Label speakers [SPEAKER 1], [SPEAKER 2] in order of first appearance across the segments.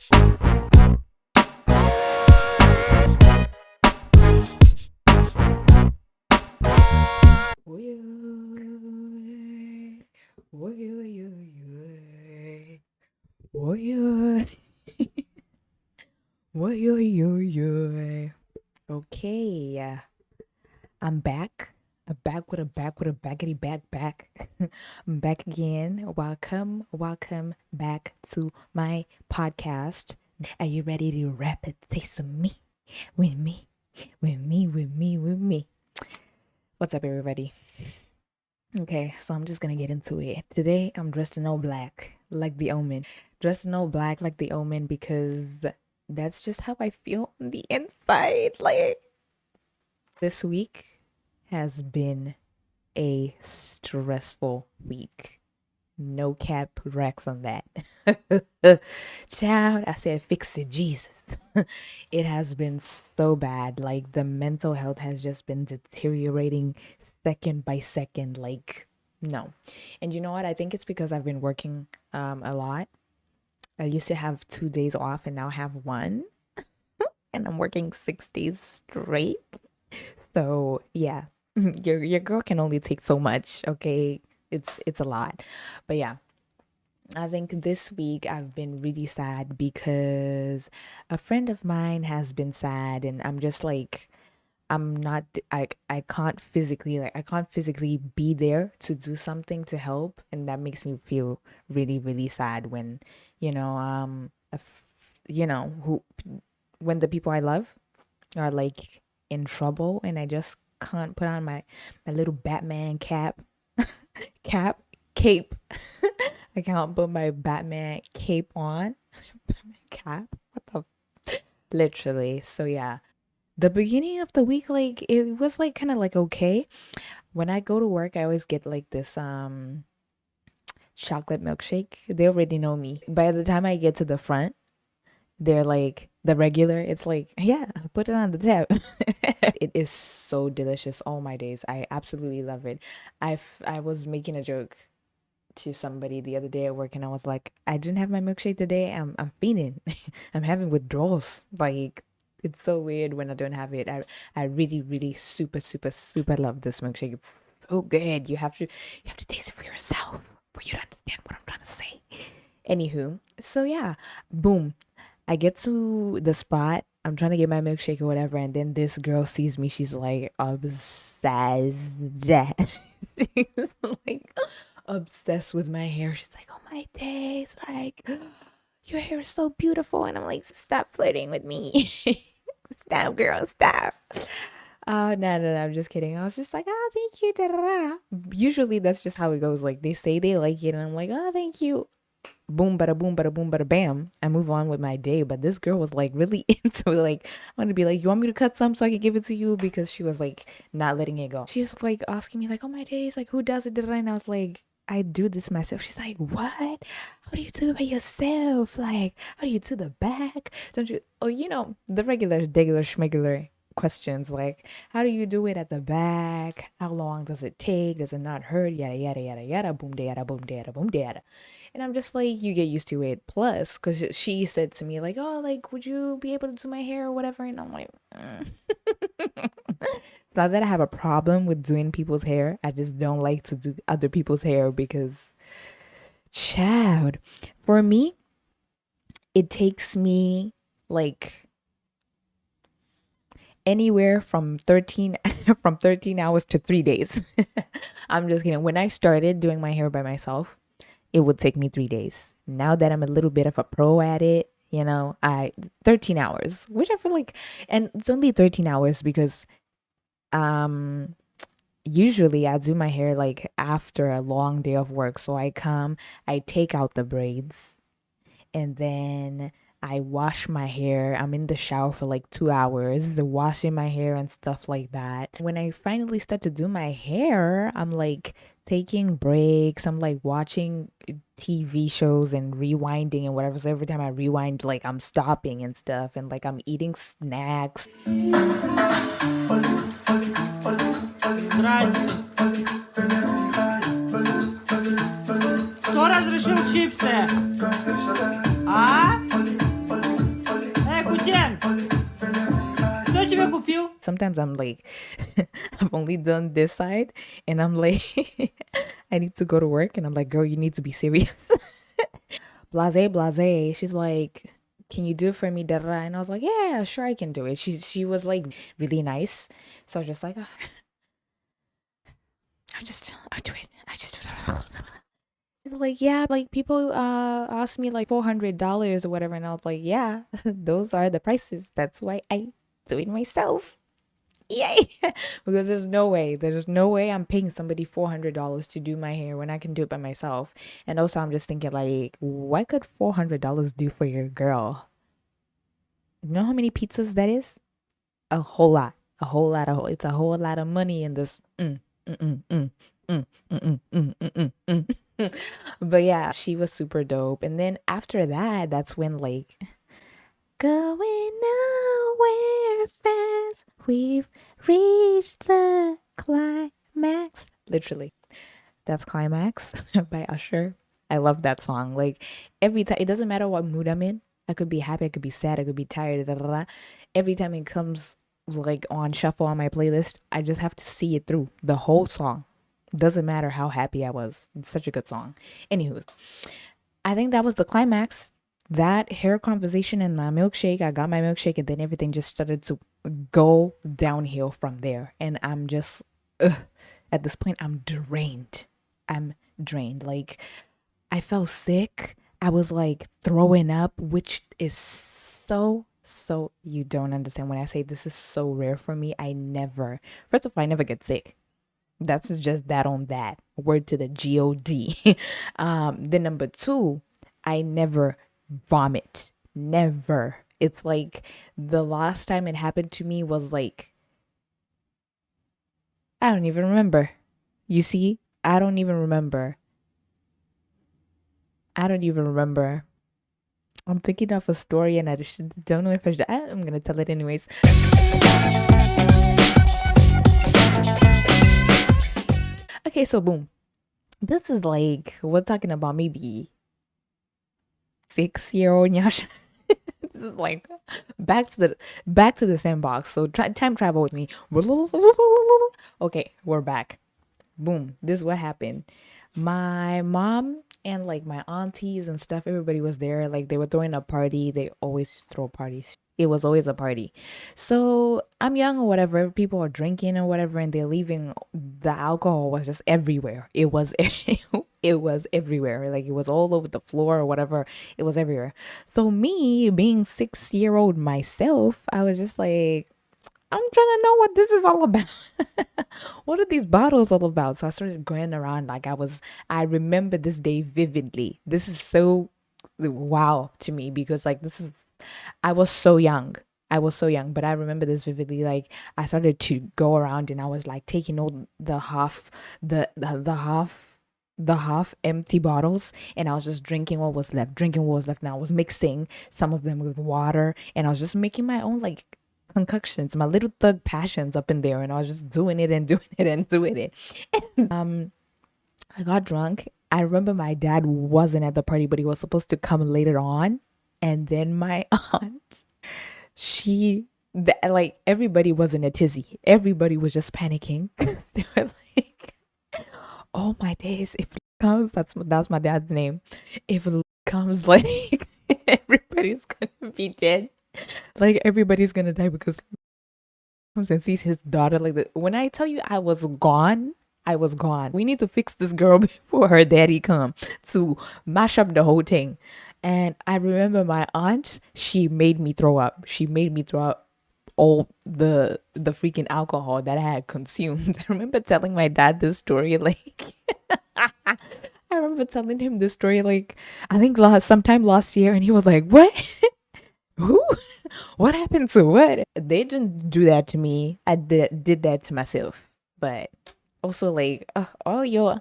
[SPEAKER 1] Okay, I'm back. I'm back with a backity back. I'm back again. Welcome back to my podcast. Are you ready to rap it? Taste of me, with me, with me. What's up, everybody? Okay, so I'm just gonna get into it. Today, I'm dressed in all black, like the Omen. Dressed in all black, like the Omen, because that's just how I feel on the inside. Like, this week has been a stressful week. No cap Rex on that. Child, I said, fix it, Jesus. It has been so bad. Like, the mental health has just been deteriorating second by second. Like, no. And you know what? I think it's because I've been working a lot. I used to have 2 days off and now I have one. And I'm working 6 days straight. So yeah, your girl can only take so much. Okay, it's a lot, but yeah, I think this week I've been really sad because a friend of mine has been sad, and I'm just like, I'm not. I can't physically be there to do something to help, and that makes me feel really sad when you know who when the people I love are like in trouble and I just can't put on my little Batman cap cape. I can't put my Batman cape on. Batman cap? What the literally. So yeah. The beginning of the week, like it was like kinda like okay. When I go to work I always get like this chocolate milkshake. They already know me. By the time I get to the front, they're like the regular. It's like, yeah, put it on the tap. It is so delicious. All my days, I absolutely love it. I was making a joke to somebody the other day at work, and I was like, I didn't have my milkshake today. I'm feeling, I'm having withdrawals. Like it's so weird when I don't have it. I really super love this milkshake. It's so good. You have to taste it for yourself for you to understand what I'm trying to say. Anywho, so yeah, boom. I get to the spot. I'm trying to get my milkshake or whatever, and then this girl sees me. She's like obsessed. She's like obsessed with my hair. She's like, "Oh my days, like your hair is so beautiful," and I'm like, "Stop flirting with me, stop, girl, stop." No, I'm just kidding. I was just like, "Oh, thank you." Da, da, da. Usually, that's just how it goes. Like they say they like it, and I'm like, "Oh, thank you." Boom, bada boom, bada bam. I move on with my day. But this girl was like really into it. Like, I want to be like, you want me to cut some so I can give it to you? Because she was like not letting it go. She's like asking me, like, oh my days, like, who does it? And I was like, I do this myself. She's like, what? How do you do it by yourself? Like, how do you do the back? Don't you? Oh, the regular schmegular questions like, how do you do it at the back? How long does it take? Does it not hurt? Yada, yada, yada, yada, boom, da, yada, boom, da, yada, boom, da, yada. And I'm just like, you get used to it. Plus, because she said to me, like, oh, like, would you be able to do my hair or whatever? And I'm like, It's not that I have a problem with doing people's hair. I just don't like to do other people's hair because, child, for me, it takes me like anywhere from 13 from 13 hours to 3 days. I'm just kidding. When I started doing my hair by myself, it would take me 3 days. Now that I'm a little bit of a pro at it, I 13 hours, which I feel like, and it's only 13 hours because um usually I do my hair like after a long day of work. So I come, I take out the braids, and then I wash my hair. I'm in the shower for like 2 hours, the washing my hair and stuff like that. When I finally start to do my hair, I'm like taking breaks. I'm like watching TV shows and rewinding and whatever. So every time I rewind, like I'm stopping and stuff, and like I'm eating snacks.
[SPEAKER 2] Здрасте. Кто разрешил чипсы? А?
[SPEAKER 1] sometimes I'm like, I've only done this side, and I'm like, I need to go to work, and I'm like, girl, you need to be serious. Blase, blase. She's like, can you do it for me? Da, da, da. And I was like, yeah, sure, I can do it. She was like really nice, so I was just like, "Oh, I'll do it. I just like, yeah, like people asked me like $400 or whatever, and I was like, yeah, those are the prices. That's why I do it myself. Yay! Because there's no way I'm paying somebody $400 to do my hair when I can do it by myself. And also, I'm just thinking like, what could $400 do for your girl? You know how many pizzas that is? A whole lot. A whole lot of. It's a whole lot of money in this. Mm, mm, mm, mm, mm, mm, mm, mm, mm, mm. But yeah, she was super dope. And then after that, that's when like going nowhere fast. We've reached the climax. Literally, that's Climax by Usher. I love that song. Like every time, it doesn't matter what mood I'm in. I could be happy, I could be sad, I could be tired. Da, da, da. Every time it comes like on shuffle on my playlist, I just have to see it through the whole song. Doesn't matter how happy I was. It's such a good song. Anywho, I think that was the climax. That hair conversation and my milkshake. I got my milkshake, and then everything just started to go downhill from there. And I'm just, ugh, at this point, I'm drained. I'm drained. Like, I felt sick. I was like throwing up, which is so you don't understand when I say this is so rare for me. First of all, I never get sick. That's just that on that. Word to the God. Then number two, I never vomit. Never. It's like the last time it happened to me was like, I don't even remember. You see, I don't even remember. I don't even remember. I'm thinking of a story and I just don't know if I should. I'm gonna tell it anyways. Okay, so boom. This is like we're talking about maybe 6-year-old Nyasha. This is like back to the sandbox. So time travel with me. Okay, we're back. Boom. This is what happened. My mom and like my aunties and stuff, everybody was there. Like they were throwing a party. They always throw parties. It was always a party. So I'm young or whatever. People are drinking or whatever, and they're leaving. The alcohol was just everywhere. It was it was everywhere. Like it was all over the floor or whatever. It was everywhere. So me being 6-year-old myself, I was just like, I'm trying to know what this is all about. What are these bottles all about? So I started going around like I remember this day vividly. This is so wow to me because like I was so young. I was so young, but I remember this vividly. Like I started to go around and I was like taking all the half empty bottles, and I was just drinking what was left, and I was mixing some of them with water, and I was just making my own like concoctions, my little thug passions up in there, and I was just doing it and doing it and doing it. I got drunk. I remember my dad wasn't at the party, but he was supposed to come later on. And then my aunt, like everybody was in a tizzy. Everybody was just panicking. They were like, "Oh my days! If comes, that's my dad's name. If comes, like everybody's gonna be dead. Like everybody's gonna die because comes and sees his daughter like that." When I tell you I was gone, I was gone. We need to fix this girl before her daddy come to mash up the whole thing. And I remember my aunt, she made me throw up. She made me throw up all the freaking alcohol that I had consumed. I remember telling my dad this story like I remember telling him this story like I think sometime last year, and he was like, "What? Who? What happened to what?" They didn't do that to me. I did that to myself. But also like all your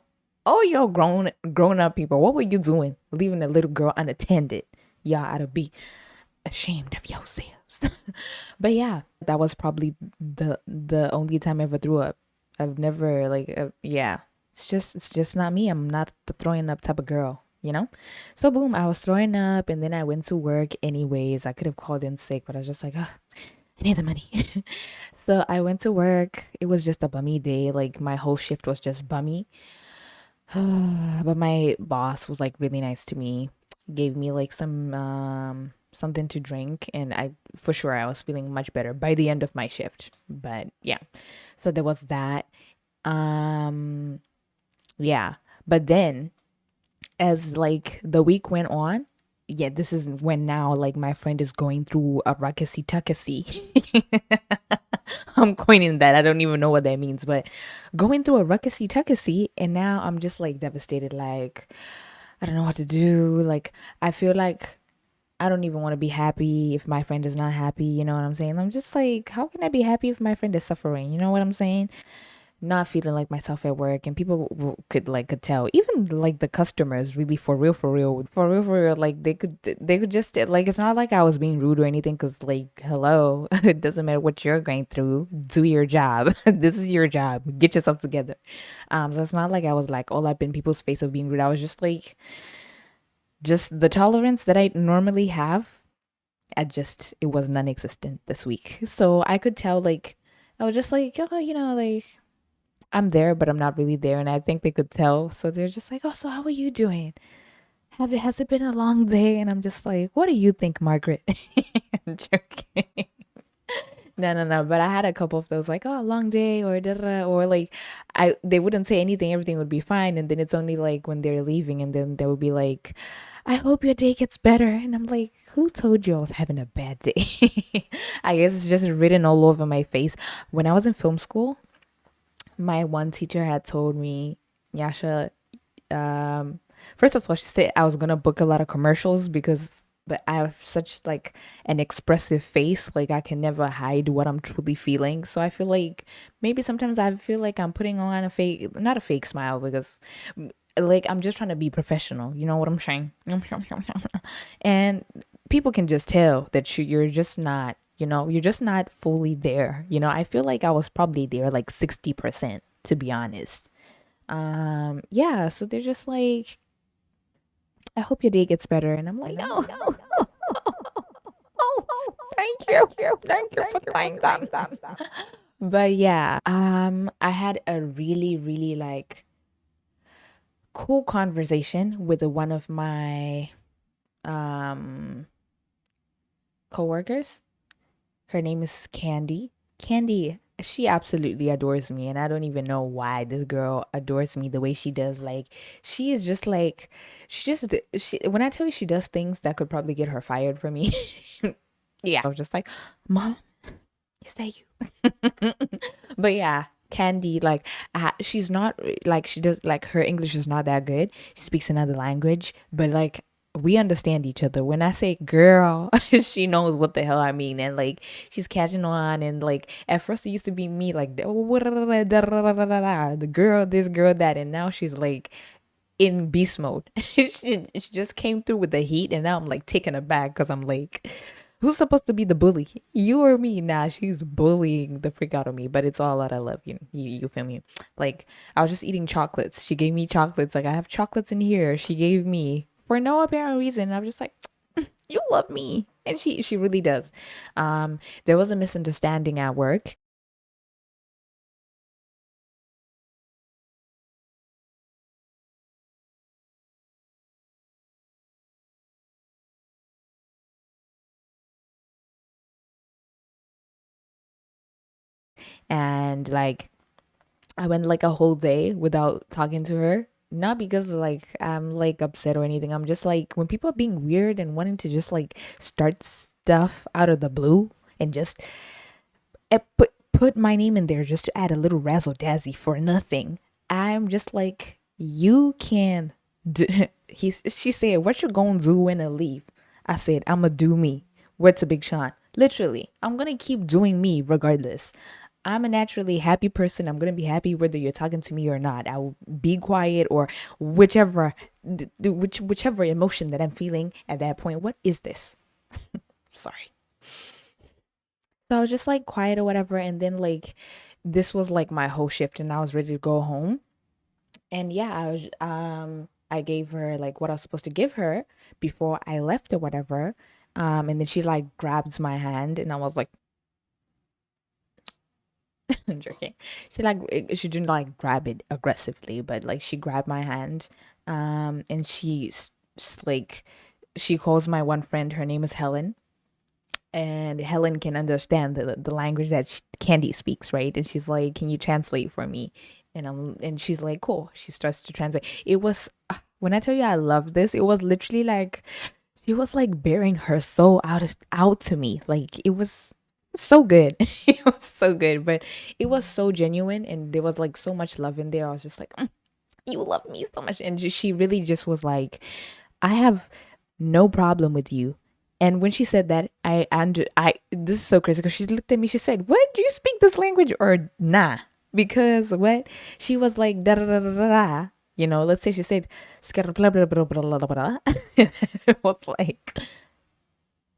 [SPEAKER 1] grown up people, what were you doing leaving a little girl unattended? Y'all ought to be ashamed of yourselves. But yeah, that was probably the only time I ever threw up. I've never like yeah. It's just not me. I'm not the throwing up type of girl, you know? So boom, I was throwing up, and then I went to work anyways. I could have called in sick, but I was just like, ugh, I need the money. So I went to work. It was just a bummy day. Like my whole shift was just bummy. But my boss was like really nice to me. Gave me like some something to drink, and I for sure I was feeling much better by the end of my shift. But yeah. So there was that. Um yeah. But then as like the week went on, yeah, this is when now like my friend is going through a ruckusy tuckasy. I'm coining that. I don't even know what that means, but going through a ruckusy tuckasy, and now I'm just like devastated. Like, I don't know what to do. Like, I feel like I don't even want to be happy if my friend is not happy. You know what I'm saying? I'm just like, how can I be happy if my friend is suffering? You know what I'm saying? Not feeling like myself at work, and people could tell, even like the customers, really, for real, like they could just like, it's not like I was being rude or anything, because like, hello, it doesn't matter what you're going through, do your job. This is your job, get yourself together. So it's not like I was like all up in people's face of being rude. I was just like, just the tolerance that I normally have, it was non-existent this week. So I could tell, like, I was just like, oh, like, I'm there, but I'm not really there. And I think they could tell. So they're just like, oh, so how are you doing? Has it been a long day? And I'm just like, what do you think, Margaret? I'm joking. No, no, no. But I had a couple of those, like, oh, long day, or da, da, da, or like, they wouldn't say anything, everything would be fine. And then it's only like when they're leaving, and then they would be like, I hope your day gets better. And I'm like, who told you I was having a bad day? I guess it's just written all over my face. When I was in film school, my one teacher had told me, Yasha, um, first of all, she said I was gonna book a lot of commercials, because but I have such like an expressive face, like I can never hide what I'm truly feeling. So I feel like maybe sometimes I feel like I'm putting on a fake, not a fake smile, because like I'm just trying to be professional. You know what I'm saying? And people can just tell that you're just not. You're just not fully there. I feel like I was probably there like 60%, to be honest. Yeah, so they're just like, I hope your day gets better. And I'm like, no, oh, thank you. Thank you for saying that. But yeah, I had a really, really like cool conversation with one of my um coworkers. Her name is Candy. Candy, she absolutely adores me, and I don't even know why this girl adores me the way she does. Like, she is just like, when I tell you she does things that could probably get her fired from me. Yeah, I was just like, Mom, is that you? But yeah, Candy, like, she's not like, she does like, her English is not that good. She speaks another language, but like, we understand each other. When I say girl, she knows what the hell I mean, and like, she's catching on. And like, at first it used to be me, like, the girl this, girl that, and now she's like in beast mode. She just came through with the heat, and now I'm like taken aback, because I'm like, who's supposed to be the bully? You or me? Nah, she's bullying the freak out of me, but it's all out of love. You feel me? Like, I was just eating chocolates. She gave me chocolates. Like, I have chocolates in here. She gave me for no apparent reason. I'm just like, you love me, and she really does. There was a misunderstanding at work, and like, I went like a whole day without talking to her. Not because like I'm like upset or anything. I'm just like, when people are being weird and wanting to just like start stuff out of the blue, and just put my name in there just to add a little razzle dazzle for nothing. I'm just like, you can do. She said, "What you gonna do when I leave?" I said, "I'ma do me." Word to Big Sean. Literally, I'm gonna keep doing me regardless. I'm a naturally happy person. I'm gonna be happy whether you're talking to me or not. I will be quiet, or whichever, whichever emotion that I'm feeling at that point. What is this? Sorry. So I was just like quiet or whatever, and then like, this was like my whole shift, and I was ready to go home. And yeah, I gave her like what I was supposed to give her before I left or whatever. And then she like grabs my hand, and I was like, I'm joking. She didn't like grab it aggressively, but like she grabbed my hand, and like she calls my one friend. Her name is Helen, and Helen can understand the language that Candy speaks, right? And she's like, "Can you translate for me?" And she's like, "Cool." She starts to translate. It was when I tell you I loved this, it was literally like she was like bearing her soul out to me. Like it was so good. It was so good, but it was so genuine, and there was like so much love in there. I was just like, "You love me so much," and she really just was like, "I have no problem with you." And when she said that, I this is so crazy because she looked at me. She said, "What, do you speak this language or nah?" Because what she was like, da da da da da. You know, let's say she said, blah blah blah blah blah blah. It was like,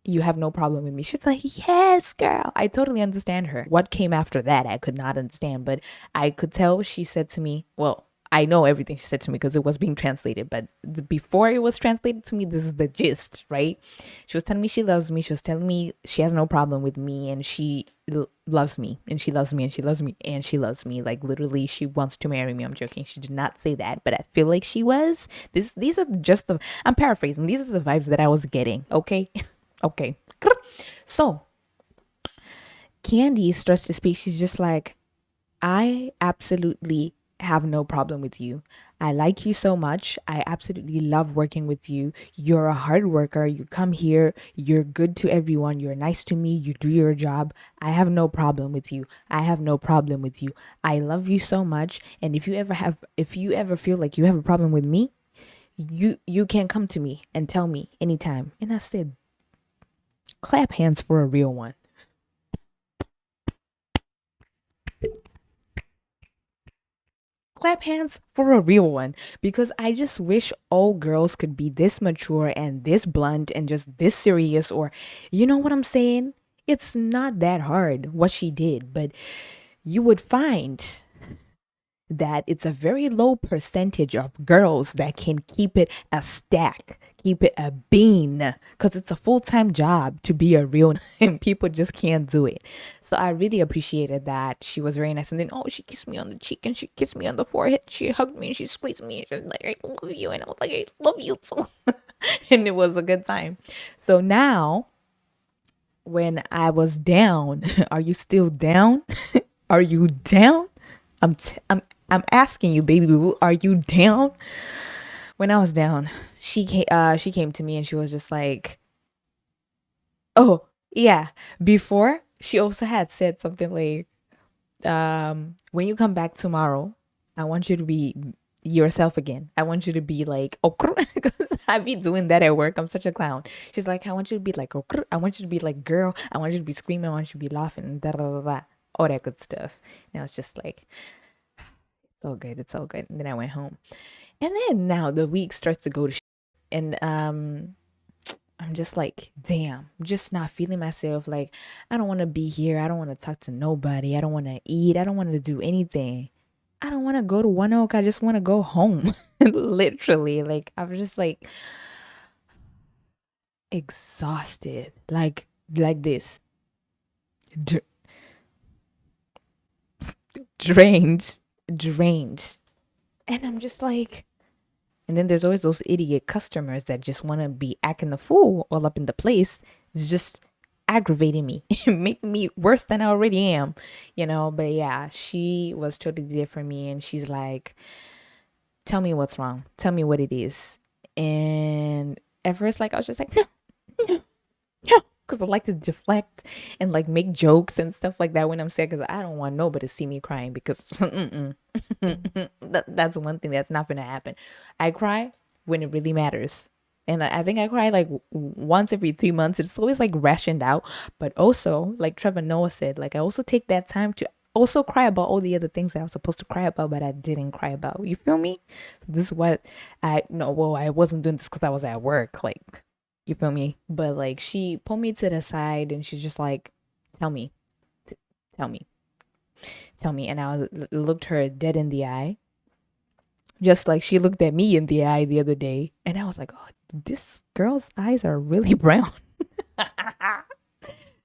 [SPEAKER 1] "You have no problem with me." She's like, "Yes, girl." I totally understand her. What came after that, I could not understand, but I could tell she said to me, well, I know everything she said to me because it was being translated, but before it was translated to me, this is the gist, right? She was telling me she loves me. She was telling me she has no problem with me, and she loves me, and she loves me, and she loves me, and she loves me. Like literally, she wants to marry me. I'm joking. She did not say that, but I feel like she was. These are just the. I'm paraphrasing. These are the vibes that I was getting. Okay. Okay. So Candy starts to speak. She's just like, "I absolutely have no problem with you. I like you so much. I absolutely love working with you. You're a hard worker. You come here. You're good to everyone. You're nice to me. You do your job. I have no problem with you. I have no problem with you. I love you so much. And if you ever feel like you have a problem with me, you can come to me and tell me anytime." And I said, clap hands for a real one. Clap hands for a real one, because I just wish all girls could be this mature and this blunt and just this serious, or you know what I'm saying? It's not that hard what she did, but you would find that it's a very low percentage of girls that can keep it a stack, keep it a bean, because it's a full-time job to be a real and people just can't do it. So I really appreciated that. She was very nice. And then, oh, she kissed me on the cheek and she kissed me on the forehead. She hugged me and she squeezed me and she was like, "I love you." And I was like, "I love you too." And it was a good time. So now when I was down, are you still down? Are you down? I'm asking you, baby boo, are you down? When I was down, she came to me and she was just like, "Oh, yeah." Before, she also had said something like, "When you come back tomorrow, I want you to be yourself again. I want you to be like, oh," because I be doing that at work. I'm such a clown. She's like, "I want you to be like, oh," I want you to be like, "Girl." I want you to be screaming. I want you to be laughing. Da da da da. All that good stuff. And I was just like, "It's all good. It's all good." And then I went home. And then now the week starts to go to and I'm just like, damn, I'm just not feeling myself. Like, I don't want to be here. I don't want to talk to nobody. I don't want to eat. I don't want to do anything. I don't want to go to One Oak. I just want to go home. Literally. Like, I was just like exhausted. Like this. D- drained. Drained. And I'm just like, and then there's always those idiot customers that just want to be acting the fool all up in the place. It's just aggravating me, making me worse than I already am, you know. But yeah, she was totally there for me, and she's like, "Tell me what's wrong. Tell me what it is." And at first, like I was just like, "No, no, no," because I like to deflect and like make jokes and stuff like that when I'm sad, because I don't want nobody to see me crying, because that's one thing that's not gonna happen. I cry when it really matters. And I think I cry like once every 3 months. It's always like rationed out. But also, like Trevor Noah said, like I also take that time to also cry about all the other things that I was supposed to cry about, but I didn't cry about. You feel me? So this is what I no, well, I wasn't doing this because I was at work. Like, you feel me? But like she pulled me to the side and she's just like, "Tell me, T- tell me, tell me." And I looked her dead in the eye, just like she looked at me in the eye the other day. And I was like, "Oh, this girl's eyes are really brown."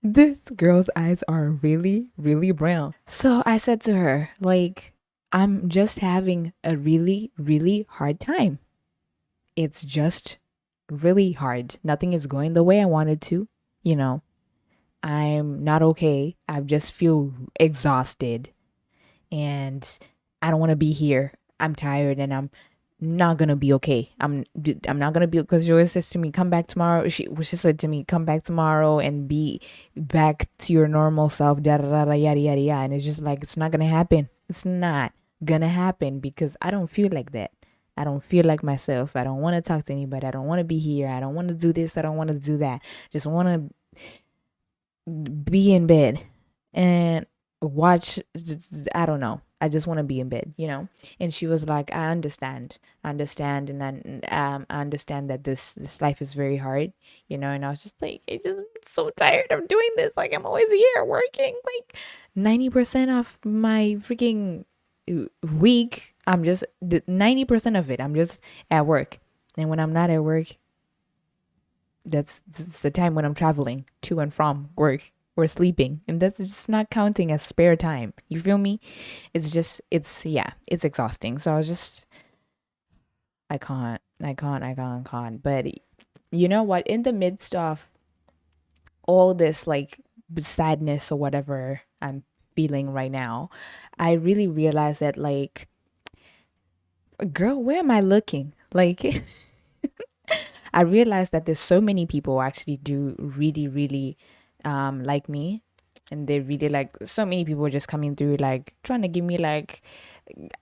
[SPEAKER 1] This girl's eyes are really, really brown. So I said to her, like, I'm just having a really, really hard time. It's just really hard. Nothing is going the way I wanted to. You know, I'm not okay. I just feel exhausted and I don't want to be here. I'm tired and I'm not gonna be okay. I'm not gonna be because she always says to me, "Come back tomorrow." She said to me, "Come back tomorrow and be back to your normal self." Da da da da yada yada yada. And it's just like it's not gonna happen. It's not gonna happen because I don't feel like that. I don't feel like myself. I don't want to talk to anybody. I don't want to be here. I don't want to do this. I don't want to do that. Just want to be in bed and watch. I don't know. I just want to be in bed, you know. And she was like, I understand, and then I understand that this life is very hard, you know. And I was just like, I just so tired of doing this. Like I'm always here working, like 90% of my freaking week. I'm just 90% of it. I'm just at work, and when I'm not at work, that's the time when I'm traveling to and from work or sleeping. And that's just not counting as spare time. You feel me? It's just, yeah, it's exhausting. So I was just, I can't. But you know what? In the midst of all this, like, sadness or whatever I'm feeling right now, I really realized that, like, girl, where am I looking? Like, I realized that there's so many people who actually do really, really like me. And they really like so many people just coming through, like trying to give me like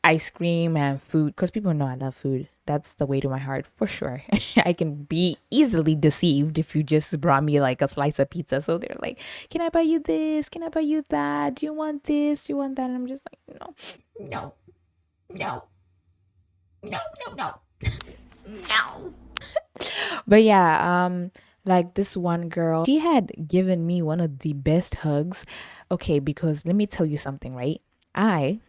[SPEAKER 1] ice cream and food because people know I love food. That's the way to my heart for sure. I can be easily deceived if you just brought me like a slice of pizza. So they're like, "Can I buy you this? Can I buy you that? Do you want this? Do you want that?" And I'm just like, "No, no, no, no, no, no, no." But yeah, like this one girl, she had given me one of the best hugs. Okay, because let me tell you something, right? I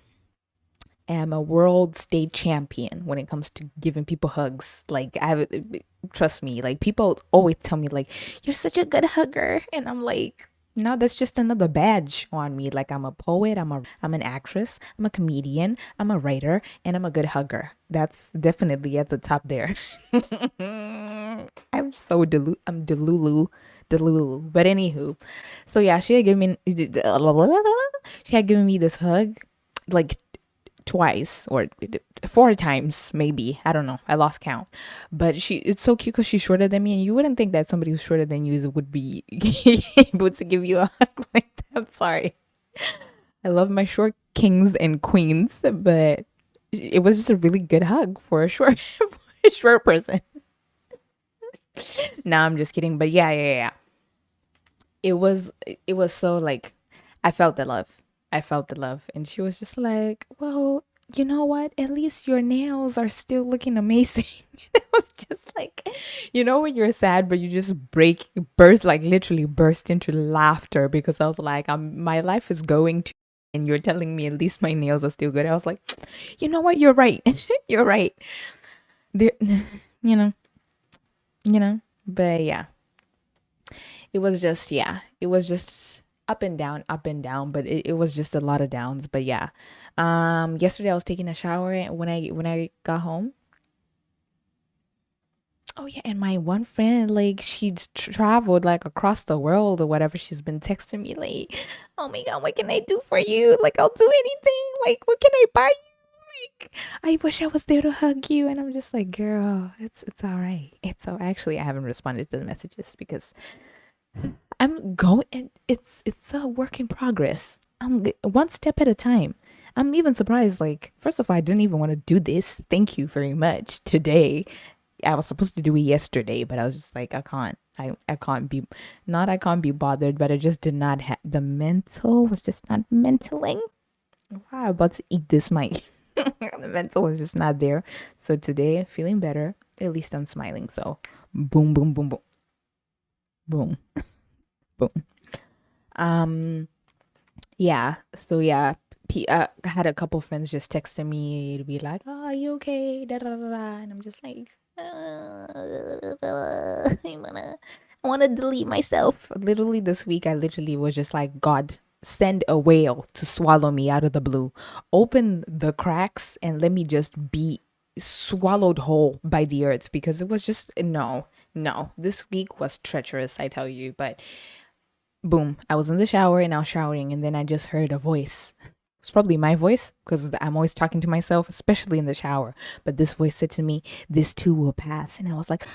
[SPEAKER 1] am a world state champion when it comes to giving people hugs. Like trust me, like people always tell me like you're such a good hugger, and I'm like, no, that's just another badge on me. Like I'm a poet, I'm an actress, I'm a comedian, I'm a writer, and I'm a good hugger. That's definitely at the top there. I'm so I'm delulu. But anywho, so yeah, she had given me this hug, like twice or four times maybe. I don't know, I lost count. But it's so cute because she's shorter than me, and you wouldn't think that somebody who's shorter than you would be able to give you a hug like that. I'm sorry, I love my short kings and queens, but it was just a really good hug for a short for a short person. Nah, I'm just kidding, but yeah. It was so like I felt the love. I felt the love. And she was just like, "Well, you know what? At least your nails are still looking amazing." It was just like, you know, when you're sad, but you just burst, like literally burst into laughter because I was like, my life is going to, and you're telling me at least my nails are still good. I was like, you know what? You're right. You're right. There, you know, but yeah, it was just up and down, but it was just a lot of downs. But yeah, yesterday I was taking a shower, and when I got home, oh yeah, and my one friend, like she's traveled like across the world or whatever, she's been texting me like, "Oh my god, what can I do for you? Like I'll do anything. Like what can I buy you? Like I wish I was there to hug you." And I'm just like, "Girl, it's all right. It's so actually I haven't responded to the messages because I'm going. It's a work in progress. One step at a time. I'm even surprised. Like, first of all, I didn't even want to do this. Thank you very much. Today, I was supposed to do it yesterday, but I was just like, I can't. I can't be. Not I can't be bothered, but I just did not have the mental was just not mentaling. Wow, I'm about to eat this mic. The mental was just not there. So today, feeling better. At least I'm smiling. So, boom, boom, boom, boom, boom, boom. Um, yeah. So yeah, I had a couple friends just texting me to be like, "Oh, are you okay?" Da, da, da, da. And I'm just like, I I want to delete myself. Literally this week, I literally was just like, God, send a whale to swallow me out of the blue. Open the cracks and let me just be swallowed whole by the earth, because it was just no, no. This week was treacherous, I tell you. But boom, I was in the shower and I was showering, and then I just heard a voice. It's probably my voice because I'm always talking to myself, especially in the shower. But this voice said to me, "This too will pass." And I was like,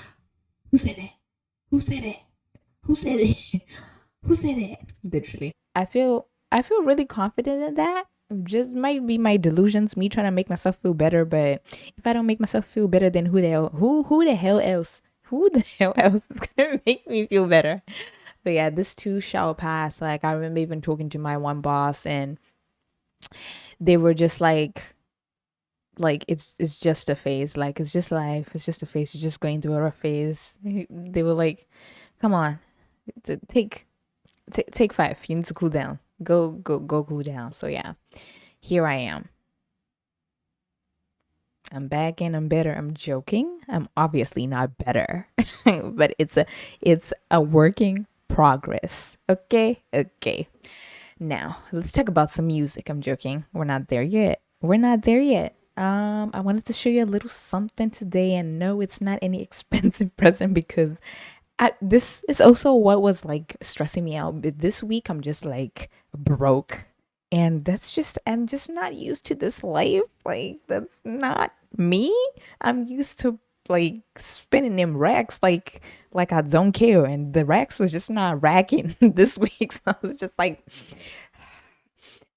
[SPEAKER 1] "Who said it? Who said it? Who said it? Who said it?" Literally. I feel really confident in that. Just might be my delusions, me trying to make myself feel better. But if I don't make myself feel better, then who the hell else? Who the hell else is gonna make me feel better? But yeah, this too shall pass. Like I remember even talking to my one boss, and they were just like it's just a phase. Like it's just life. It's just a phase. You're just going through a rough phase. They were like, "Come on, take 5. You need to cool down. Go cool down." So yeah, here I am. I'm back and I'm better. I'm joking. I'm obviously not better, but it's a working progress. Okay, okay. Now let's talk about some music. I'm joking. We're not there yet. We're not there yet. I wanted to show you a little something today, and no, it's not any expensive present because this is also what was like stressing me out. But this week, I'm just like broke, and I'm just not used to this life. Like that's not me. I'm used to like spending them racks like I don't care, and the racks was just not racking this week. So I was just like,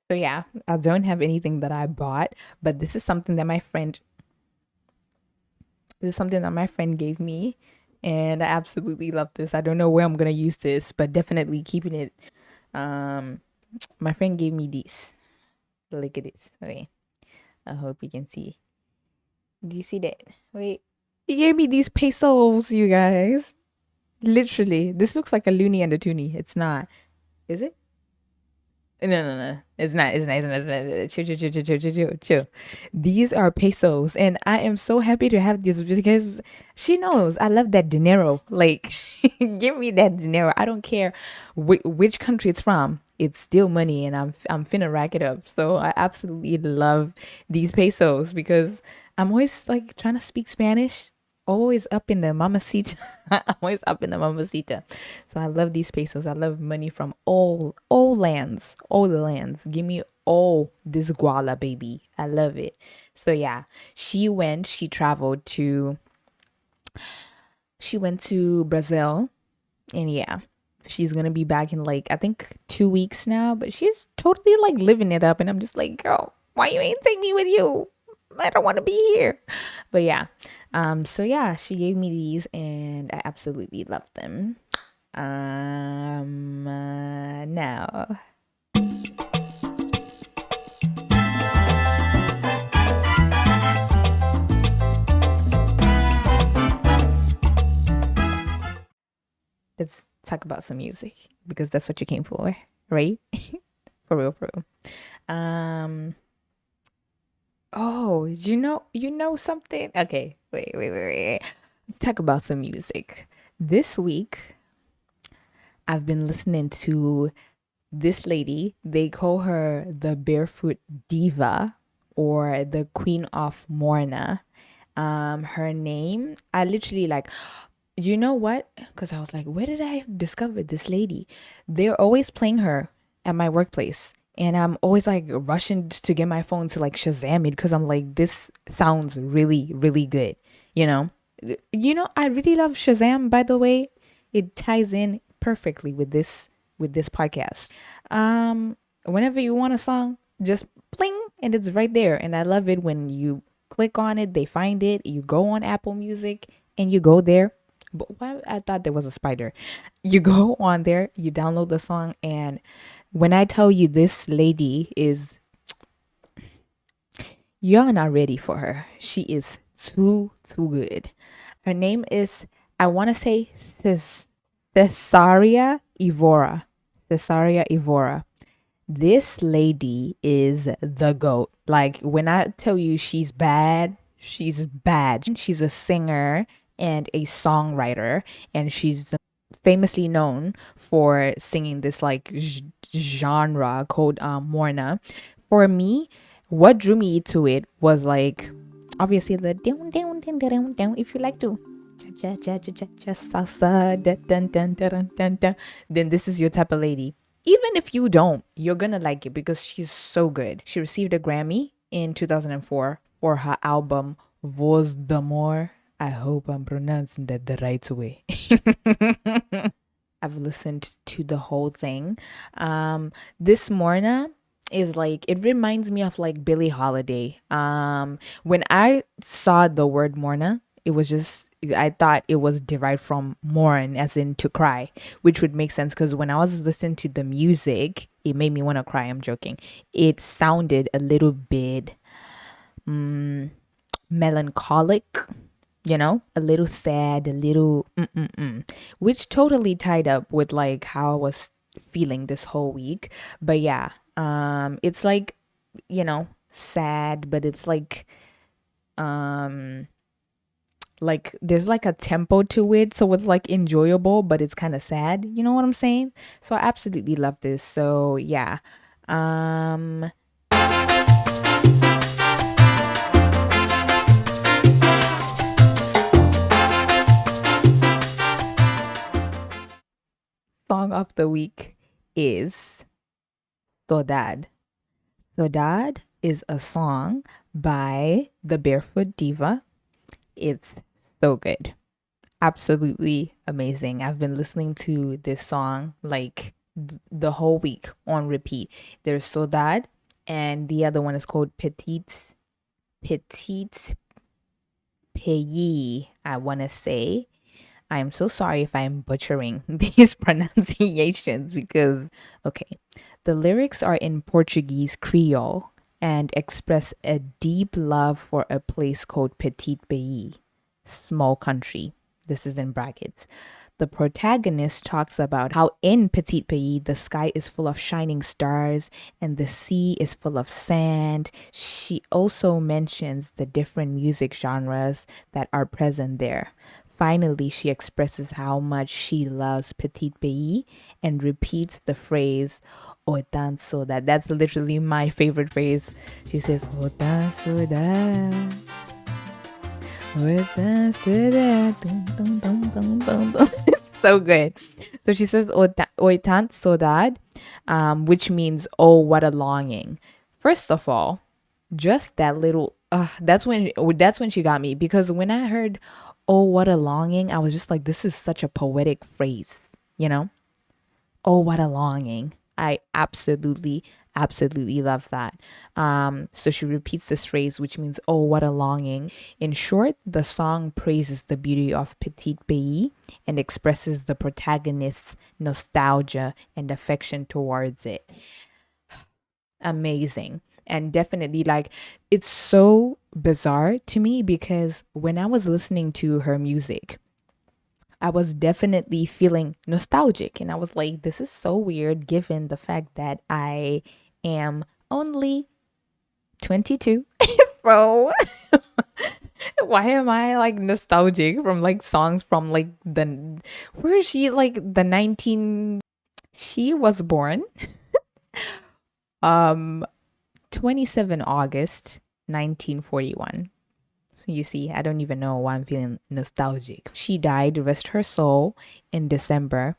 [SPEAKER 1] so yeah, I don't have anything that I bought, but this is something that my friend gave me, and I absolutely love this. I don't know where I'm gonna use this, but definitely keeping it. Um, my friend gave me this. Look at this. Wait, I hope you can see. Do you see that? Wait, he gave me these pesos, you guys. Literally, this looks like a loony and a toonie. It's not. Is it? No. It's not. It's not. It's not. It's not. Chill, chill, chill, chill, chill, chill, chill, chill. These are pesos, and I am so happy to have this because she knows I love that dinero. Like, give me that dinero. I don't care which country it's from. It's still money, and I'm finna rack it up. So I absolutely love these pesos because I'm always like trying to speak Spanish, always up in the mamacita. Always up in the mamacita. So I love these pesos. I love money from all lands, all the lands. Give me all this guala, baby. I love it. So yeah, she went to Brazil, and yeah, she's gonna be back in like I think 2 weeks now. But she's totally like living it up, and I'm just like, girl, why you ain't take me with you? I don't want to be here. But yeah, so yeah, she gave me these, and I absolutely love them. Now let's talk about some music because that's what you came for, right? For real, for real. Um. Oh, you know something? Okay, wait. Let's talk about some music. This week, I've been listening to this lady. They call her the Barefoot Diva or the Queen of Morna. Her name, I literally like, you know what? Because I was like, where did I discover this lady? They're always playing her at my workplace. And I'm always like rushing to get my phone to like Shazam it because I'm like, this sounds really, really good. You know? I really love Shazam, by the way. It ties in perfectly with this podcast. Whenever you want a song, just pling and it's right there. And I love it when you click on it, they find it, you go on Apple Music and you go there. But why I thought there was a spider. You go on there, you download the song, and when I tell you this lady is, you're not ready for her. She is too good. Her name is, I want to say Cesaria Evora. Cesaria Evora. This lady is the GOAT. Like when I tell you she's bad, she's bad. She's a singer and a songwriter, and famously known for singing this like genre called Morna. For me, what drew me to it was like obviously the down down down down down. If you like to just salsa dun dun dun dun dun, then this is your type of lady. Even if you don't, you're gonna like it because she's so good. She received a Grammy in 2004 for her album Voz d'Amor. I hope I'm pronouncing that the right way. I've listened to the whole thing. This Morna is like it reminds me of like Billie Holiday. When I saw the word Morna, it was just I thought it was derived from mourn, as in to cry, which would make sense because when I was listening to the music, it made me want to cry. I'm joking. It sounded a little bit melancholic, a little sad, a little which totally tied up with like how I was feeling this whole week. But yeah, it's like, sad, but it's like there's like a tempo to it, so it's like enjoyable, but it's kind of sad. You know what I'm saying? So I absolutely love this. So yeah. Um Song of the week is Saudade. Saudade is a song by the Barefoot Diva. It's so good. Absolutely amazing. I've been listening to this song like the whole week on repeat. There's Saudade, and the other one is called Petite Pays, I want to say. I'm so sorry if I'm butchering these pronunciations because, okay, the lyrics are in Portuguese Creole and express a deep love for a place called Petit Pays, small country. This is in brackets. The protagonist talks about how in Petit Pays the sky is full of shining stars and the sea is full of sand. She also mentions the different music genres that are present there. Finally, she expresses how much she loves Petit Pays and repeats the phrase Autant so that. That's literally my favorite phrase. She says Autant so that. Autant so that. Dum, dum, dum, dum, dum, dum. So good. So she says Autant so that, which means oh what a longing. First of all, just that little that's when she got me because when I heard oh what a longing, I was just like this is such a poetic phrase, you know? Oh what a longing. I absolutely love that. So she repeats this phrase which means oh what a longing. In short, the song praises the beauty of Petit Pays and expresses the protagonist's nostalgia and affection towards it. Amazing. And definitely like it's so bizarre to me because when I was listening to her music, I was definitely feeling nostalgic and I was like this is so weird given the fact that I am only 22. So why am I like nostalgic from like songs from like the where is she like the 19 she was born um 27 August 1941. You see, I don't even know why I'm feeling nostalgic. She died, rest her soul, in December,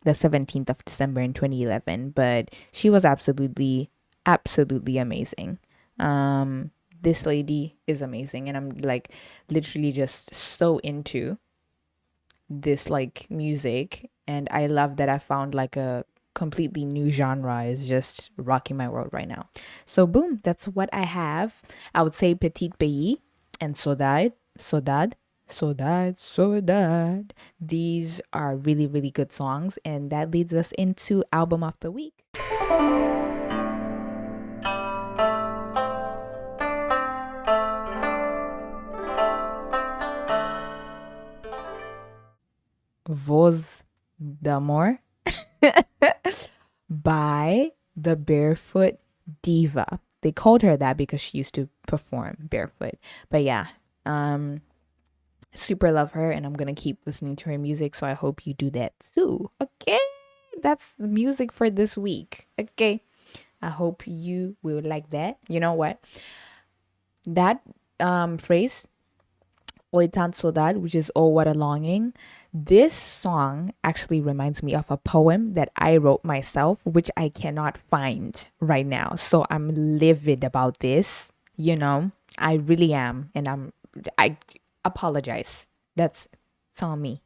[SPEAKER 1] the 17th of December in 2011, but she was absolutely amazing. This lady is amazing, and I'm like literally just so into this like music, and I love that I found like a completely new genre is just rocking my world right now. So boom, that's what I have. I would say Petit Pays and Sodad. These are really good songs, and that leads us into album of the week. Voz d'Amour by the Barefoot Diva. They called her that because she used to perform barefoot. But yeah, Super love her, and I'm gonna keep listening to her music. So I hope you do that too. Okay, that's the music for this week. Okay, I hope you will like that. You know what? That phrase, "Oi tan sodad," which is "Oh what a longing." This song actually reminds me of a poem that I wrote myself, which I cannot find right now. So I'm livid about this. You know, I really am, and I apologize. That's it's on me.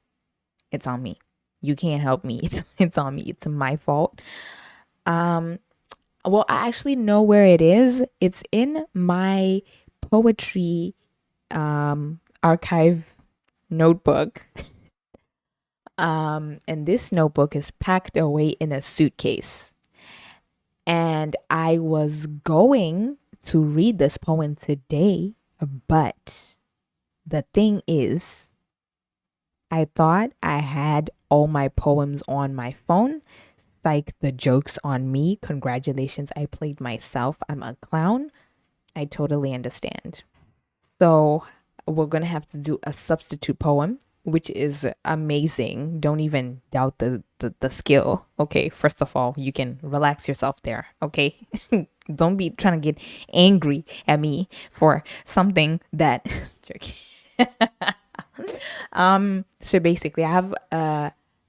[SPEAKER 1] It's on me. You can't help me. It's on me. It's my fault. Um, well, I actually know where it is. It's in my poetry archive notebook. And this notebook is packed away in a suitcase. And I was going to read this poem today, but the thing is, I thought I had all my poems on my phone. Like the joke's on me. Congratulations, I played myself. I'm a clown. I totally understand. So we're gonna have to do a substitute poem, which is amazing. Don't even doubt the skill. Okay, first of all, you can relax yourself there. Okay, don't be trying to get angry at me for something that. So basically, I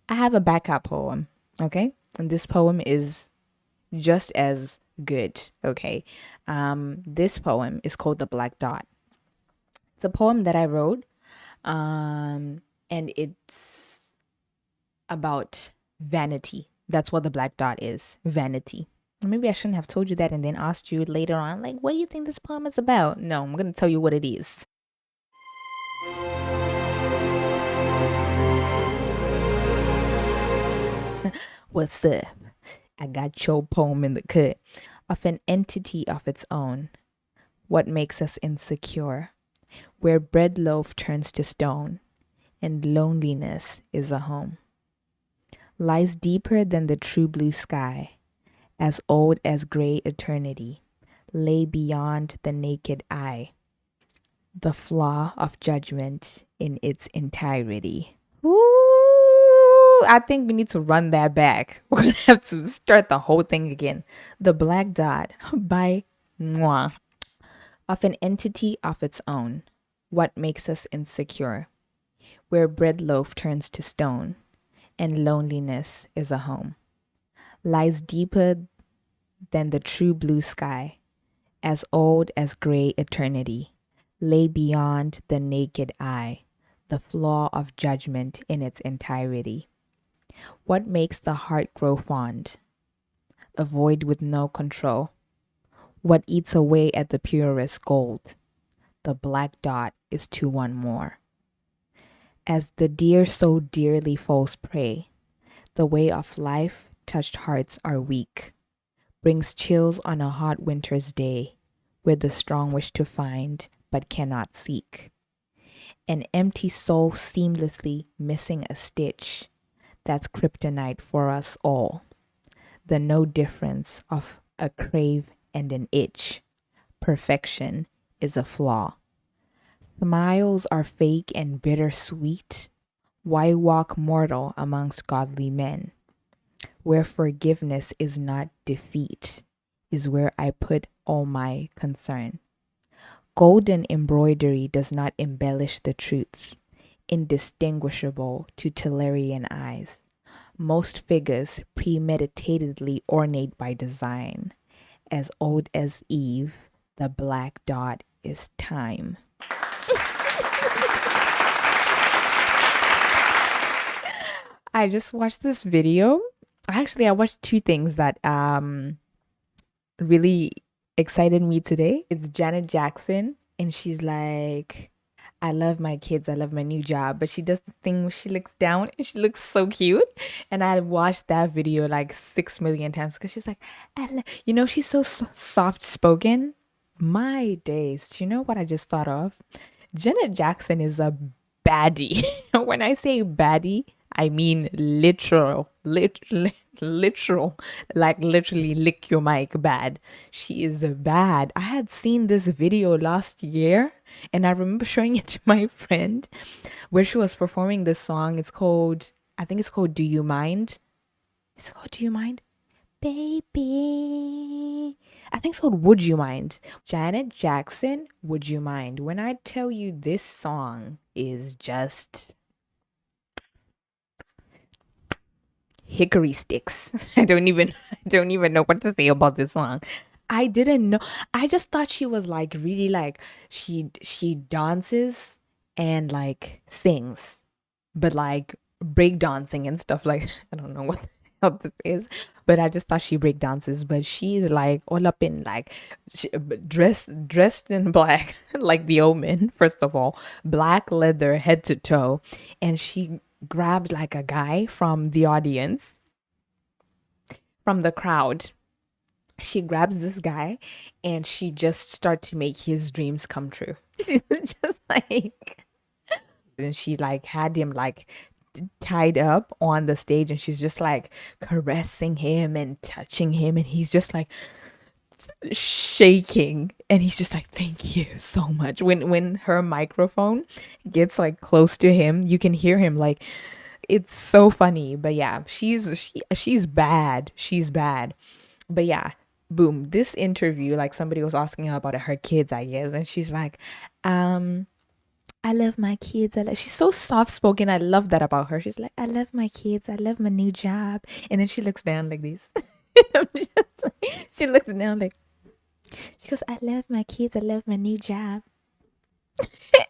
[SPEAKER 1] have a backup poem. Okay, and this poem is just as good. Okay, this poem is called "The Black Dot." It's a poem that I wrote, and it's about vanity. That's what the black dot is, vanity. Or maybe I shouldn't have told you that and then asked you later on, like, what do you think this poem is about? No, I'm going to tell you what it is. What's up? I got your poem in the cut. Of an entity of its own. What makes us insecure? Where bread loaf turns to stone and loneliness is a home. Lies deeper than the true blue sky, as old as gray eternity, lay beyond the naked eye, the flaw of judgment in its entirety. Ooh, I think we need to run that back. We're gonna have to start the whole thing again. The Black Dot by Moi. Of an entity of its own, what makes us insecure? Where bread loaf turns to stone and loneliness is a home. Lies deeper than the true blue sky, as old as gray eternity, lay beyond the naked eye, the flaw of judgment in its entirety. What makes the heart grow fond? A void with no control. What eats away at the purest gold? The black dot is to one more. As the deer so dearly falls prey, the way of life touched hearts are weak, brings chills on a hot winter's day, where the strong wish to find but cannot seek. An empty soul seamlessly missing a stitch, that's kryptonite for us all. The no difference of a crave and an itch. Perfection is a flaw. Smiles are fake and bittersweet. Why walk mortal amongst godly men? Where forgiveness is not defeat is where I put all my concern. Golden embroidery does not embellish the truths, indistinguishable to Tellurian eyes. Most figures premeditatedly ornate by design. As old as Eve, the black dot is time. I just watched this video. Actually, I watched two things that really excited me today. It's Janet Jackson, and she's like, I love my kids, I love my new job. But she does the thing where she looks down and she looks so cute. And I watched that video like 6 million times because she's like, she's so soft spoken. My days. Do you know what I just thought of? Janet Jackson is a baddie. When I say baddie, I mean literal, like literally lick your mic bad. She is bad. I had seen this video last year And I remember showing it to my friend where she was performing this song. I think it's called Do You Mind? Is it called Do You Mind? Baby. I think it's called Would You Mind? Janet Jackson, Would You Mind? When I tell you this song is just hickory sticks. I don't even know what to say about this song. I didn't know. I just thought she was like really like she dances and like sings, but like break dancing and stuff like I don't know what the hell this is, but I just thought she break dances. But she's like all up in like dressed in black like the Omen. First of all, black leather head to toe, and she grabs like a guy from the audience, from the crowd. She grabs this guy and she just starts to make his dreams come true. She's just like, and she like had him like tied up on the stage, and she's just like caressing him and touching him, and he's just like shaking, and he's just like thank you so much. When her microphone gets like close to him, you can hear him like, it's so funny. But yeah, she's bad. She's bad. But yeah, boom, this interview, like somebody was asking her about her kids, I guess, and she's like, um I love my kids. She's so soft spoken. I love that about her. She's like, I love my kids. I love my new job. And then she looks down like this. I'm just like, she looks down like, she goes, I love my kids. I love my new job.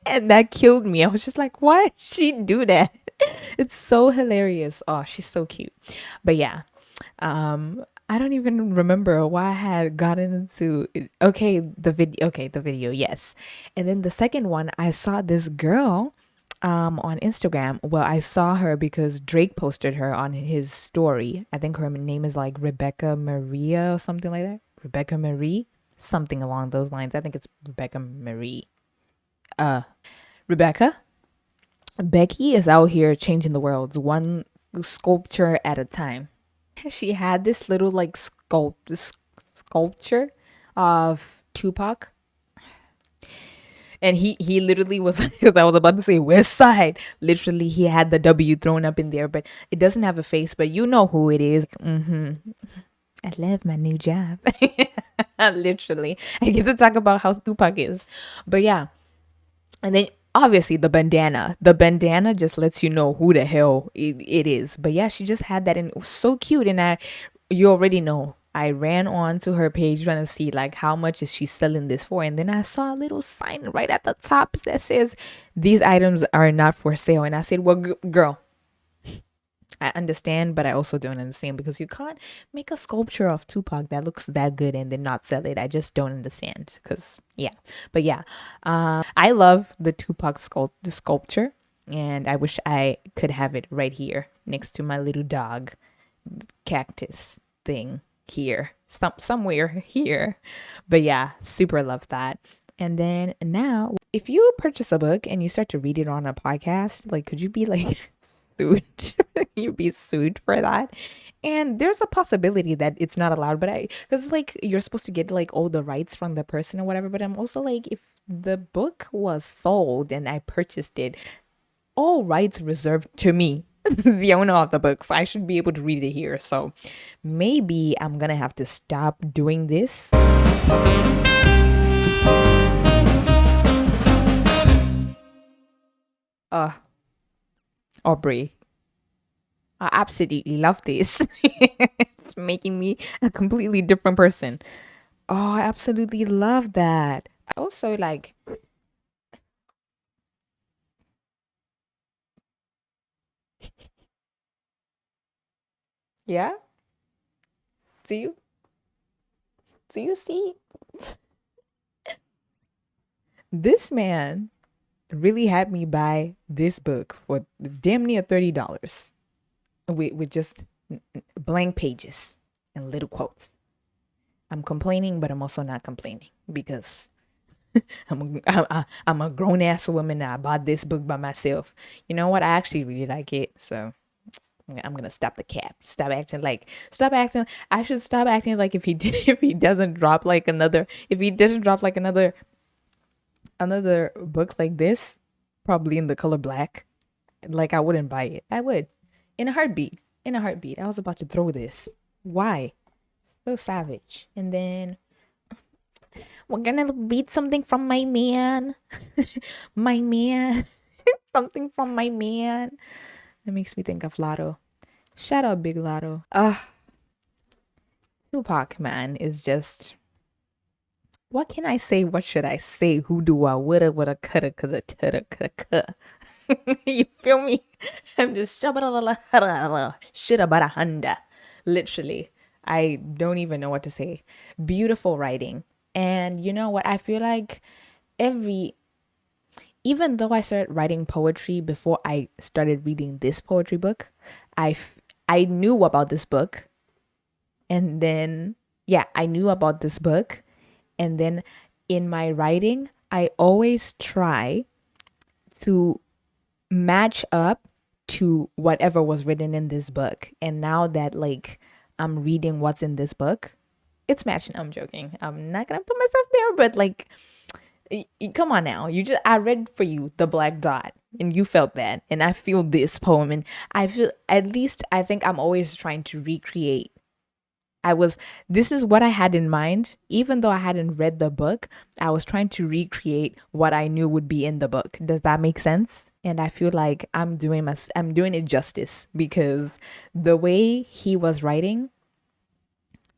[SPEAKER 1] And that killed me. I was just like, why did she do that? It's so hilarious. Oh, she's so cute. But yeah, I don't even remember why I had gotten into it. Okay, the video, yes. And then the second one, I saw this girl on Instagram. Well, I saw her because Drake posted her on his story. I think her name is like Rebecca Maria or something like that. Rebecca Marie, something along those lines. I think it's Rebecca Marie. Rebecca. Becky is out here changing the world one sculpture at a time. She had this little like sculpture of Tupac, and he literally was because I was about to say West Side. Literally, he had the W thrown up in there, but it doesn't have a face. But you know who it is. I love my new job. Literally, I get to talk about how Tupac is, but yeah, and then obviously the bandana. The bandana just lets you know who the hell it is. But yeah, she just had that and it was so cute. And you already know. I ran on to her page trying to see like how much is she selling this for. And then I saw a little sign right at the top that says these items are not for sale. And I said, well, girl, I understand, but I also don't understand because you can't make a sculpture of Tupac that looks that good and then not sell it. I just don't understand. Because yeah, but yeah, I love the Tupac the sculpture, and I wish I could have it right here next to my little dog cactus thing here, somewhere here. But yeah, super love that. And then now, if you purchase a book and you start to read it on a podcast, like, could you be like sued? You'd be sued for that. And there's a possibility that it's not allowed, but because like you're supposed to get like all the rights from the person or whatever. But I'm also like, if the book was sold and I purchased it, all rights reserved to me, the owner of the books. I should be able to read it here. So maybe I'm gonna have to stop doing this. Aubrey, I absolutely love this. It's making me a completely different person. Oh, I absolutely love that. I also like, yeah. Do you see this man really had me buy this book for damn near $30 with just blank pages and little quotes. I'm complaining, but I'm also not complaining because I'm a grown ass woman now. I bought this book by myself. You know what? I actually really like it. So I'm gonna stop the cap. Stop acting. I should stop acting like if he doesn't drop like another another book like this, probably in the color black, like I wouldn't buy it. I would. In a heartbeat. In a heartbeat. I was about to throw this. Why? So savage. And then we're gonna read something from my man. My man. Something from my man. That makes me think of Lotto. Shout out Big Lotto. Tupac, man, is just, what can I say? What should I say? Who do I woulda coulda coulda. You feel me? I'm just shit about a Honda. Literally. I don't even know what to say. Beautiful writing. And you know what? I feel like every even though I started writing poetry before I started reading this poetry book, I knew about this book. And then, yeah, I knew about this book. And then in my writing, I always try to match up to whatever was written in this book. And now that like I'm reading what's in this book, it's matching. I'm joking. I'm not gonna put myself there, but like, come on now. I read for you The Black Dot, and you felt that, and I feel this poem, and I feel, at least I think I'm always trying to recreate. This is what I had in mind. Even though I hadn't read the book, I was trying to recreate what I knew would be in the book. Does that make sense? And I feel like I'm doing it justice, because the way he was writing,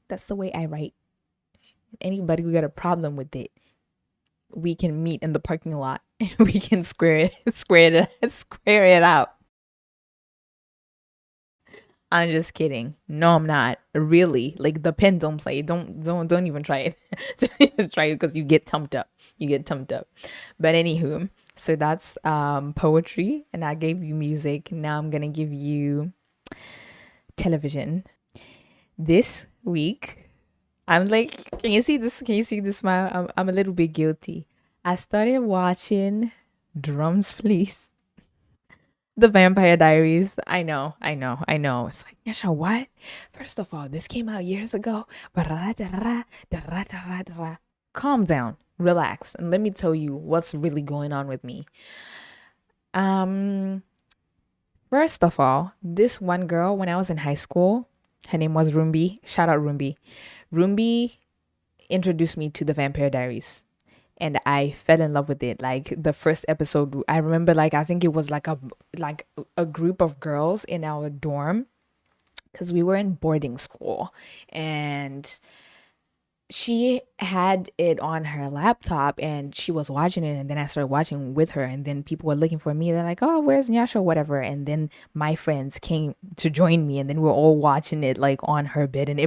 [SPEAKER 1] that's the way I write. Anybody who got a problem with it, we can meet in the parking lot. We can square it out. I'm just kidding. No, I'm not. Really. Like, the pen don't play. Don't even try it. Don't even try it, because you get tumped up. But anywho, so that's poetry, and I gave you music. Now I'm gonna give you television. This week, I'm like, can you see this? Can you see this smile? I'm a little bit guilty. I started watching Drums Fleece. The Vampire Diaries. I know. It's like, Yasha, what? First of all, this came out years ago. Calm down, relax, and let me tell you what's really going on with me. First of all, this one girl, when I was in high school, her name was Rumbi. Shout out Rumbi. Rumbi introduced me to the Vampire Diaries, and I fell in love with it. Like, the first episode, I remember, like, I think it was like a group of girls in our dorm, because we were in boarding school, and she had it on her laptop and she was watching it, and then I started watching with her, and then people were looking for me. They're like, oh, where's Nyasha, whatever. And then my friends came to join me, and then we're all watching it like on her bed, and I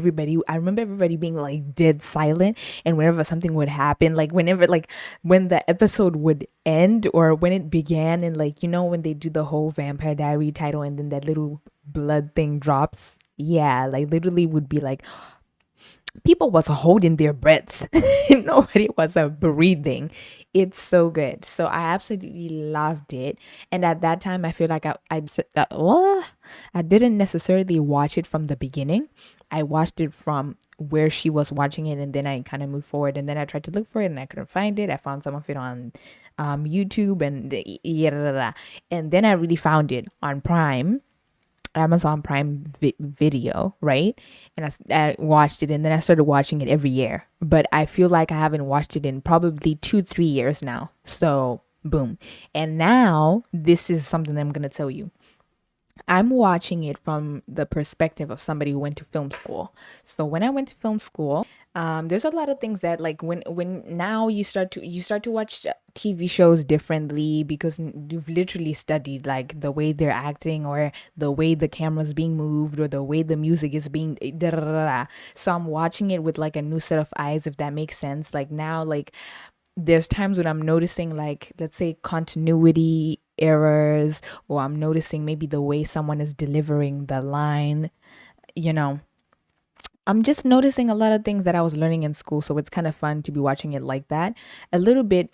[SPEAKER 1] remember everybody being like dead silent. And whenever something would happen, like when the episode would end or when it began, and like, you know, when they do the whole Vampire Diary title and then that little blood thing drops, yeah, like literally would be like, people was holding their breaths. Nobody was breathing. It's so good. So I absolutely loved it. And at that time, I feel like I didn't necessarily watch it from the beginning. I watched it from where she was watching it, and then I kind of moved forward, and then I tried to look for it and I couldn't find it. I found some of it on YouTube, and then I really found it on Amazon Prime Video, right? And I watched it, and then I started watching it every year. But I feel like I haven't watched it in probably 2-3 years now. So boom. And now this is something that I'm gonna tell you. I'm watching it from the perspective of somebody who went to film school. So when I went to film school, there's a lot of things that, like, when now you start to watch TV shows differently, because you've literally studied like the way they're acting, or the way the camera's being moved, or the way the music is being da, da, da, da. So I'm watching it with like a new set of eyes, if that makes sense. Like, now, like, there's times when I'm noticing, like, let's say, continuity errors, or I'm noticing maybe the way someone is delivering the line, you know. I'm just noticing a lot of things that I was learning in school, so it's kind of fun to be watching it like that. A little bit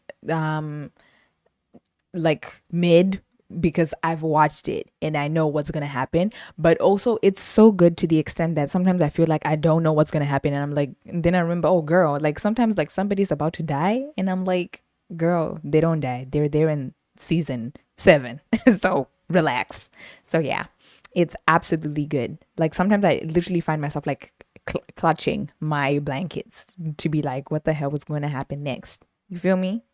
[SPEAKER 1] like mid, because I've watched it and I know what's gonna happen. But also, it's so good to the extent that sometimes I feel like I don't know what's gonna happen, and I'm like, and then I remember, oh girl, like sometimes like somebody's about to die, and I'm like, girl, they don't die. They're there in season 7. So relax. So yeah, it's absolutely good. Like sometimes I literally find myself like clutching my blankets to be like, what the hell was going to happen next? You feel me?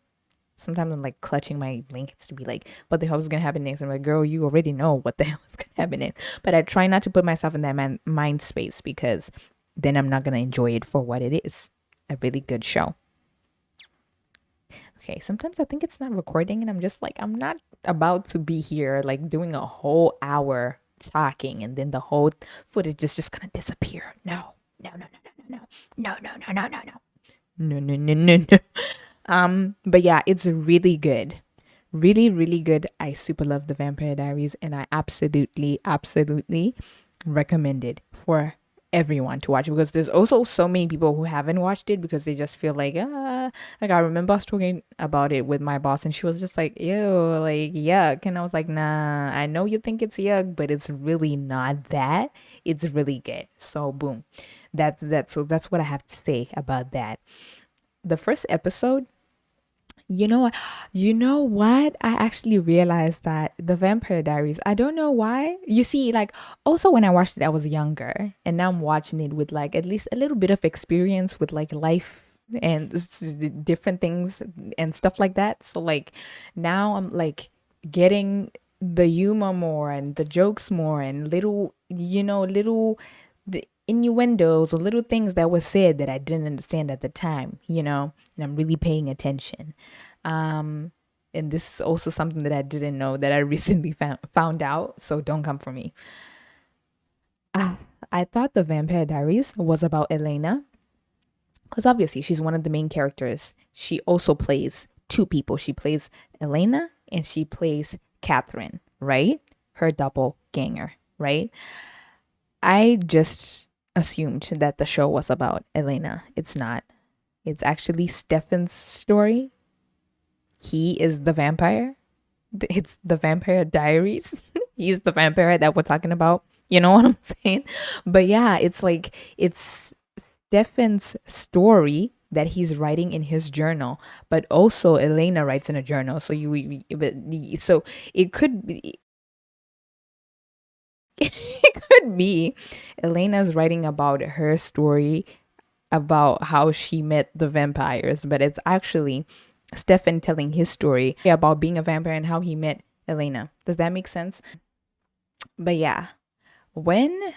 [SPEAKER 1] Sometimes I'm like clutching my blankets to be like, what the hell is going to happen next? I'm like, girl, you already know what the hell is going to happen next. But I try not to put myself in that mind space because then I'm not going to enjoy it for what it is. A really good show. Okay, sometimes I think it's not recording and I'm just like, I'm not about to be here like doing a whole hour talking and then the whole footage is just gonna disappear. No, no, no, no, no, no, no, no, no, no, no, no, no, no, no, no. But yeah, it's really good. Really, really good. I super love The Vampire Diaries and I absolutely, absolutely recommend it for everyone to watch because there's also so many people who haven't watched it because they just feel like I remember I was talking about it with my boss and she was just like, ew, like yuck, and I was like, nah, I know you think it's yuck, but it's really not that. It's really good. So boom, that's what I have to say about that. The first episode, you know what? You know what? I actually realized that The Vampire Diaries, I don't know why. You see, like, also when I watched it, I was younger. And now I'm watching it with, like, at least a little bit of experience with, like, life and different things and stuff like that. So, like, now I'm, like, getting the humor more and the jokes more and little, little the innuendos or little things that were said that I didn't understand at the time, and I'm really paying attention. Um, and this is also something that I didn't know that I recently found out. So don't come for me. Uh, I thought The Vampire Diaries was about Elena because obviously she's one of the main characters. She also plays two people. She plays Elena and she plays Catherine, right? Her doppelganger, right? I just assumed that the show was about Elena. It's not. It's actually Stefan's story. He is the vampire. It's The Vampire Diaries. He's the vampire that we're talking about. You know what I'm saying? But yeah, it's Stefan's story that he's writing in his journal, but also Elena writes in a journal. So so it could be it could be Elena's writing about her story about how she met the vampires, but it's actually Stefan telling his story about being a vampire and how he met Elena. Does that make sense? But yeah, when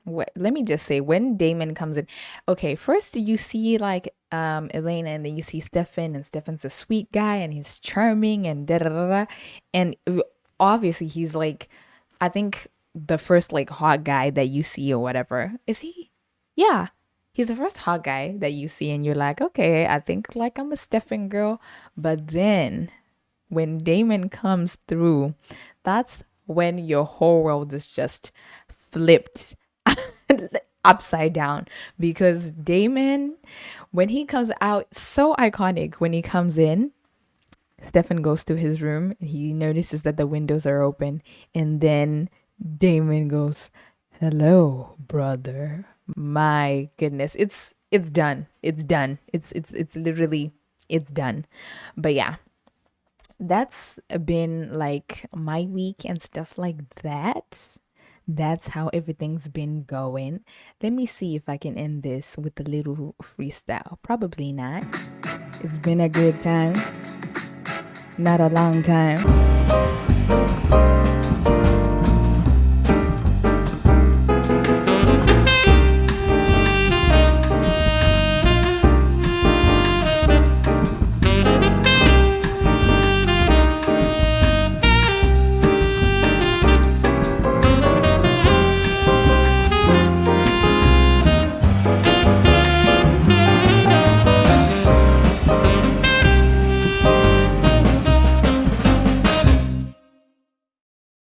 [SPEAKER 1] let me just say when Damon comes in, okay, first you see like Elena and then you see Stefan and Stefan's a sweet guy and he's charming and da da da da, and obviously he's like, I think the first like hot guy that you see or whatever. Is he? Yeah. He's the first hot guy that you see and you're like, okay, I think like I'm a Stefan girl. But then when Damon comes through, that's when your whole world is just flipped upside down because Damon, when he comes out, so iconic. When he comes in, Stefan goes to his room and he notices that the windows are open, and then Damon goes, "Hello, brother." My goodness, it's done. It's done. It's literally it's done. But yeah, that's been like my week and stuff like that. That's how everything's been going. Let me see if I can end this with a little freestyle. Probably not. It's been a good time. Not a long time.